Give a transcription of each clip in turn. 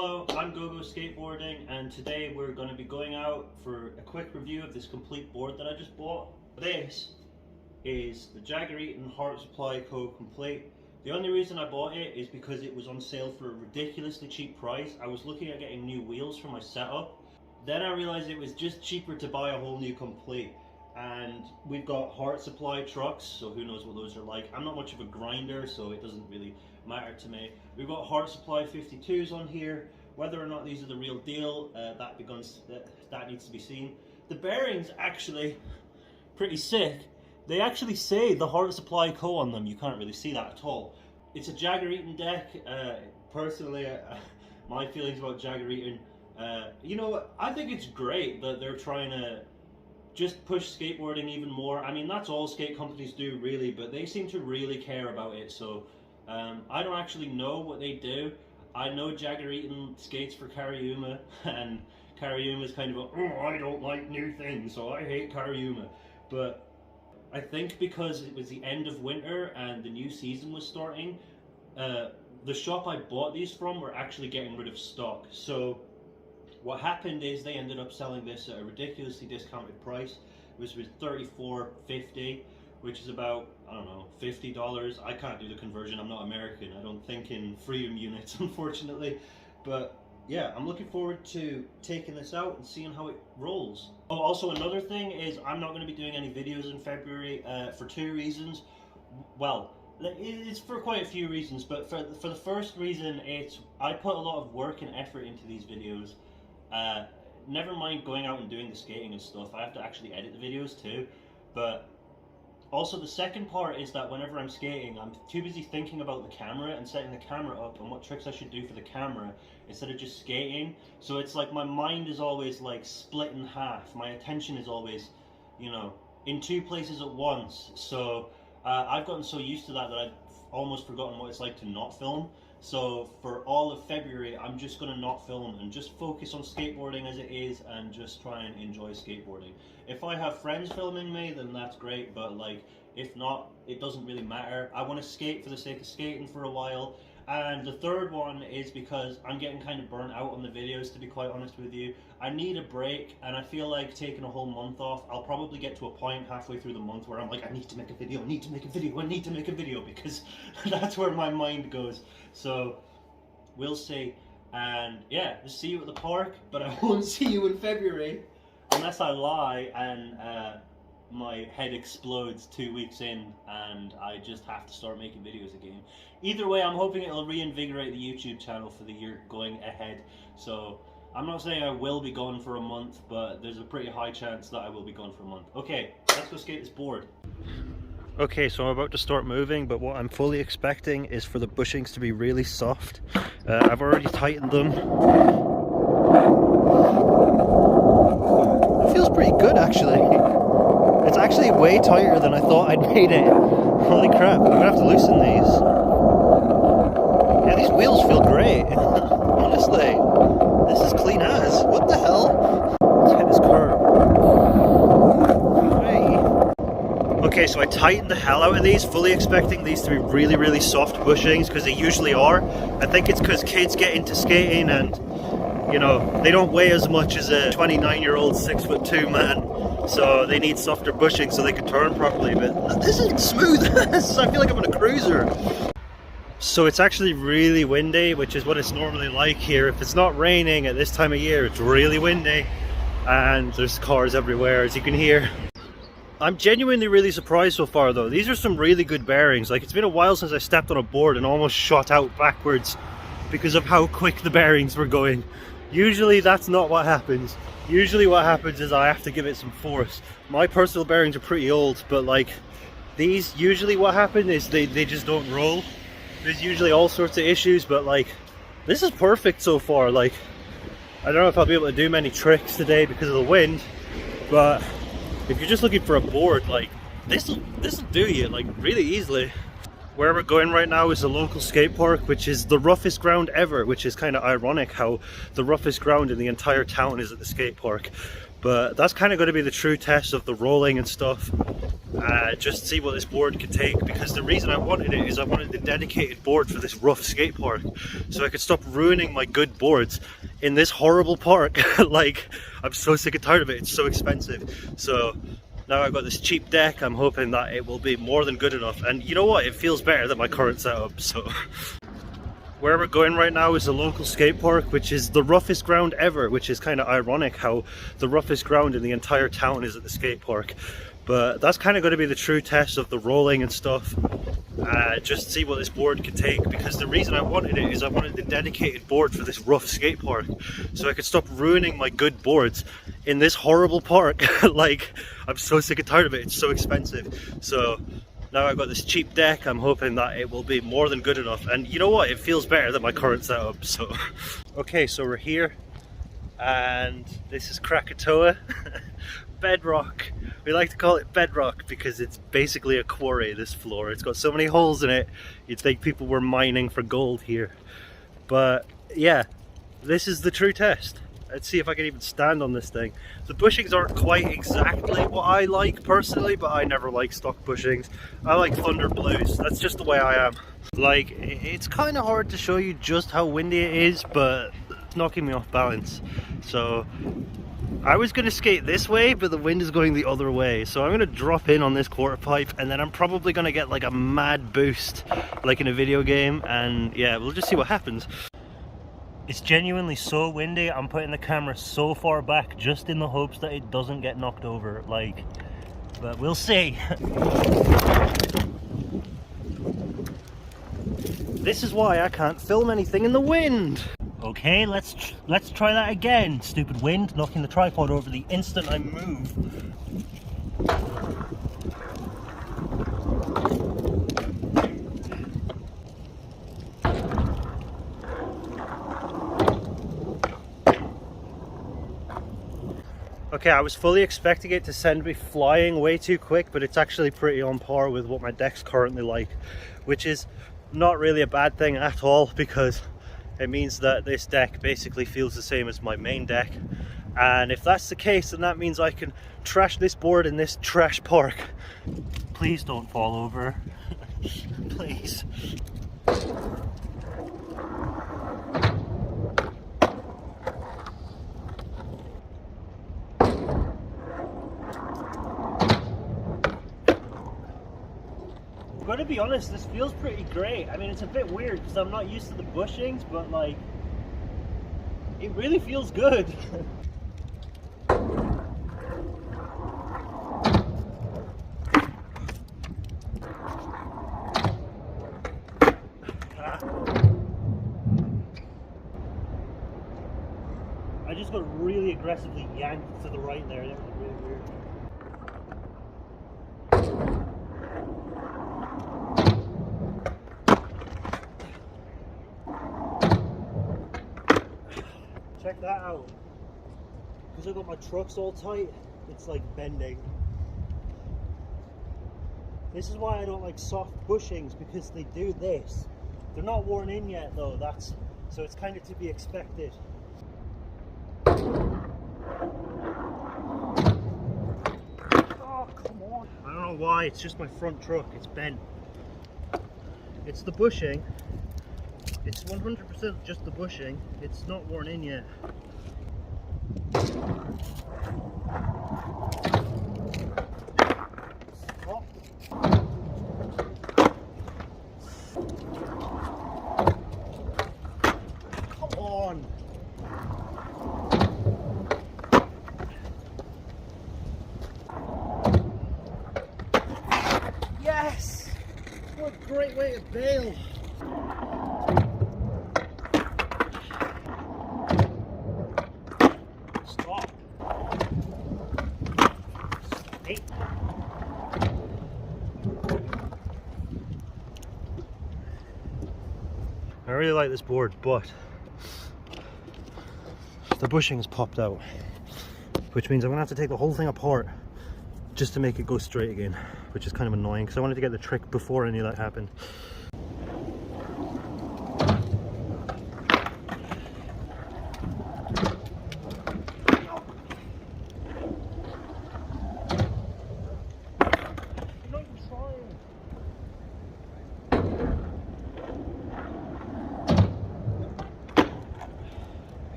Hello, I'm GoGo Skateboarding, and today we're going to be going out for a quick review of this complete board that I just bought. This is the Jagger Eaton Heart Supply Co. Complete. The only reason I bought it is because it was on sale for a ridiculously cheap price. I was looking at getting new wheels for my setup. Then I realized it was just cheaper to buy a whole new complete. And we've got Heart Supply trucks, so who knows what those are like. I'm not much of a grinder, so it doesn't really matter to me. We've got Heart Supply 52s on here. Whether or not these are the real deal, that needs to be seen. The bearings actually pretty sick. They actually say the Heart Supply Co. on them. You can't really see that at all. It's a Jagger Eaton deck. Personally, my feelings about Jagger Eaton, you know, I think it's great that they're trying to just push skateboarding even more. I mean, that's all skate companies do really, but they seem to really care about it. So I don't actually know what they do. I know Jagger Eaton skates for Kariuma, and Kariuma's kind of a, oh, I don't like new things, so I hate Kariuma. But I think because it was the end of winter and the new season was starting, the shop I bought these from were actually getting rid of stock. So what happened is they ended up selling this at a ridiculously discounted price. It was $34.50, which is about, I don't know, $50. I can't do the conversion, I'm not American. I don't think in freedom units, unfortunately. But yeah, I'm looking forward to taking this out and seeing how it rolls. Oh, also another thing is I'm not going to be doing any videos in February for two reasons. Well, it's for quite a few reasons, but for the first reason, it's I put a lot of work and effort into these videos. Never mind going out and doing the skating and stuff, I have to actually edit the videos too. But also the second part is that whenever I'm skating, I'm too busy thinking about the camera and setting the camera up and what tricks I should do for the camera instead of just skating. So it's like my mind is always like split in half. My attention is always, you know, in two places at once. So I've gotten so used to that I've almost forgotten what it's like to not film. So for all of February, I'm just going to not film and just focus on skateboarding as it is and just try and enjoy skateboarding. If I have friends filming me, then that's great, but like, if not, it doesn't really matter. I want to skate for the sake of skating for a while. And the third one is because I'm getting kind of burnt out on the videos, to be quite honest with you. I need a break, and I feel like taking a whole month off, I'll probably get to a point halfway through the month where I'm like, I need to make a video, I need to make a video, I need to make a video, because that's where my mind goes. So we'll see. And yeah, just see you at the park, but I won't see you in February unless I lie and my head explodes 2 weeks in and I just have to start making videos again. Either way, I'm hoping it'll reinvigorate the YouTube channel for the year going ahead. So I'm not saying I will be gone for a month, but there's a pretty high chance that I will be gone for a month. Okay, let's go skate this board. Okay, so I'm about to start moving, but what I'm fully expecting is for the bushings to be really soft. I've already tightened them. It feels pretty good, actually. It's actually way tighter than I thought I'd made it. Holy crap, I'm gonna have to loosen these. Yeah, these wheels feel great. Honestly, this is clean as. What the hell? Let's hit this curve. Okay, so I tightened the hell out of these, fully expecting these to be really, really soft bushings, because they usually are. I think it's because kids get into skating and, you know, they don't weigh as much as a 29-year-old 6'2" man. So they need softer bushings so they can turn properly, but this is smooth. I feel like I'm on a cruiser. So it's actually really windy, which is what it's normally like here. If it's not raining at this time of year, it's really windy and there's cars everywhere, as you can hear. I'm genuinely really surprised so far though. These are some really good bearings. Like, it's been a while since I stepped on a board and almost shot out backwards because of how quick the bearings were going. Usually that's not what happens. Usually what happens is I have to give it some force. My personal bearings are pretty old, but like these, usually what happens is they just don't roll. There's usually all sorts of issues, but like this is perfect so far. Like, I don't know if I'll be able to do many tricks today because of the wind, but if you're just looking for a board, like this'll do you like really easily. Where we're going right now is the local skate park, which is the roughest ground ever, which is kind of ironic how the roughest ground in the entire town is at the skate park. But that's kind of going to be the true test of the rolling and stuff. just to see what this board could take, because the reason I wanted it is I wanted a dedicated board for this rough skate park so I could stop ruining my good boards in this horrible park. Like, I'm so sick and tired of it, it's so expensive. So now I've got this cheap deck, I'm hoping that it will be more than good enough, and you know what, it feels better than my current setup. So where we're going right now is a local skate park, which is the roughest ground ever, which is kind of ironic how the roughest ground in the entire town is at the skate park. But that's kind of going to be the true test of the rolling and stuff, just to see what this board could take, because the reason I wanted it is I wanted a dedicated board for this rough skate park so I could stop ruining my good boards in this horrible park. Like, I'm so sick and tired of it, it's so expensive. So now I've got this cheap deck, I'm hoping that it will be more than good enough, and you know what, it feels better than my current setup. So okay, so we're here and this is Krakatoa. Bedrock. We like to call it bedrock because it's basically a quarry, this floor. It's got so many holes in it, you'd think people were mining for gold here. But yeah, this is the true test. Let's see if I can even stand on this thing. The bushings aren't quite exactly what I like personally, but I never like stock bushings. I like thunder blues, that's just the way I am. Like, it's kind of hard to show you just how windy it is, but it's knocking me off balance. So I was going to skate this way, but the wind is going the other way, so I'm going to drop in on this quarter pipe and then I'm probably going to get like a mad boost like in a video game, and yeah, we'll just see what happens. It's genuinely so windy, I'm putting the camera so far back just in the hopes that it doesn't get knocked over, like, but we'll see. This is why I can't film anything in the wind. Okay, let's try that again. Stupid wind knocking the tripod over the instant I move. Okay, I was fully expecting it to send me flying way too quick, but it's actually pretty on par with what my deck's currently like, which is not really a bad thing at all, because it means that this deck basically feels the same as my main deck, and if that's the case, then that means I can trash this board in this trash park. Please don't fall over. Please. I'm gonna be honest, this feels pretty great. I mean, it's a bit weird because I'm not used to the bushings, but like, it really feels good. I just got really aggressively yanked to the right there. That was really weird. Check that out. Because I've got my trucks all tight, it's like bending. This is why I don't like soft bushings, because they do this. They're not worn in yet though, so it's kind of to be expected. Oh, come on. I don't know why, it's just my front truck, it's bent. It's the bushing. It's 100% just the bushing. It's not worn in yet. Oh. Come on. Yes! What a great way to bail. I really like this board, but the bushing has popped out, which means I'm gonna have to take the whole thing apart just to make it go straight again, which is kind of annoying because I wanted to get the trick before any of that happened.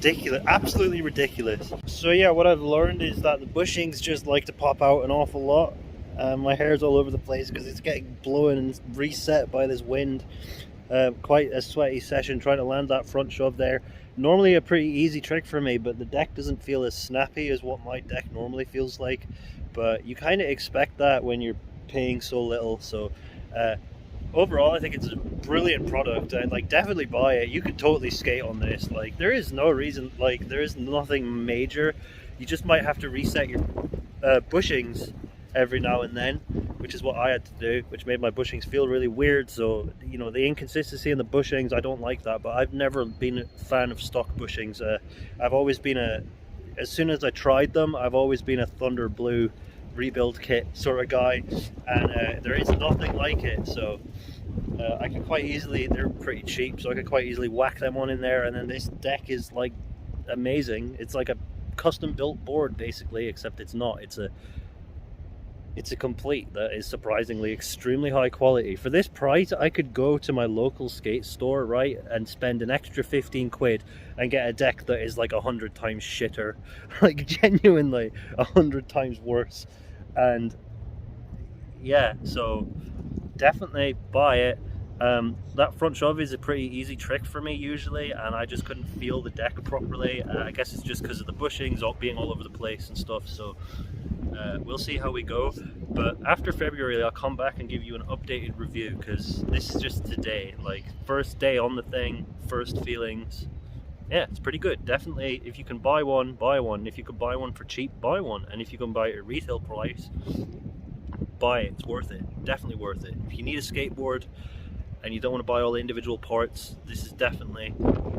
ridiculous, absolutely ridiculous. So yeah, what I've learned is that the bushings just like to pop out an awful lot. My hair's all over the place because it's getting blown and reset by this wind. Quite a sweaty session trying to land that front shove there. Normally a pretty easy trick for me, but the deck doesn't feel as snappy as what my deck normally feels like. But you kind of expect that when you're paying so little. So overall, I think it's a brilliant product, and like definitely buy it. You could totally skate on this. Like there is no reason, like there is nothing major. You just might have to reset your bushings every now and then, which is what I had to do, which made my bushings feel really weird. So you know, the inconsistency in the bushings, I don't like that. But I've never been a fan of stock bushings. I've always been as soon as I tried them, I've always been a Thunder Blue rebuild kit sort of guy, and there is nothing like it. So I could quite easily, they're pretty cheap, so I could quite easily whack them on in there. And then this deck is like amazing. It's like a custom built board basically, except it's not. It's a complete that is surprisingly extremely high quality. For this price, I could go to my local skate store, right, and spend an extra 15 quid and get a deck that is like 100 times shitter, like genuinely 100 times worse. And yeah, so definitely buy it. That front shove is a pretty easy trick for me usually, and I just couldn't feel the deck properly. I guess it's just because of the bushings being all over the place and stuff. So we'll see how we go, but after February I'll come back and give you an updated review, because this is just today, like first day on the thing, first feelings. Yeah, it's pretty good. Definitely, if you can buy one, buy one. If you can buy one for cheap, buy one. And if you can buy it at retail price, buy it. It's worth it. Definitely worth it. If you need a skateboard and you don't want to buy all the individual parts, this is definitely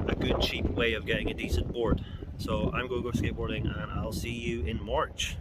a good cheap way of getting a decent board. So I'm going to go skateboarding, and I'll see you in March.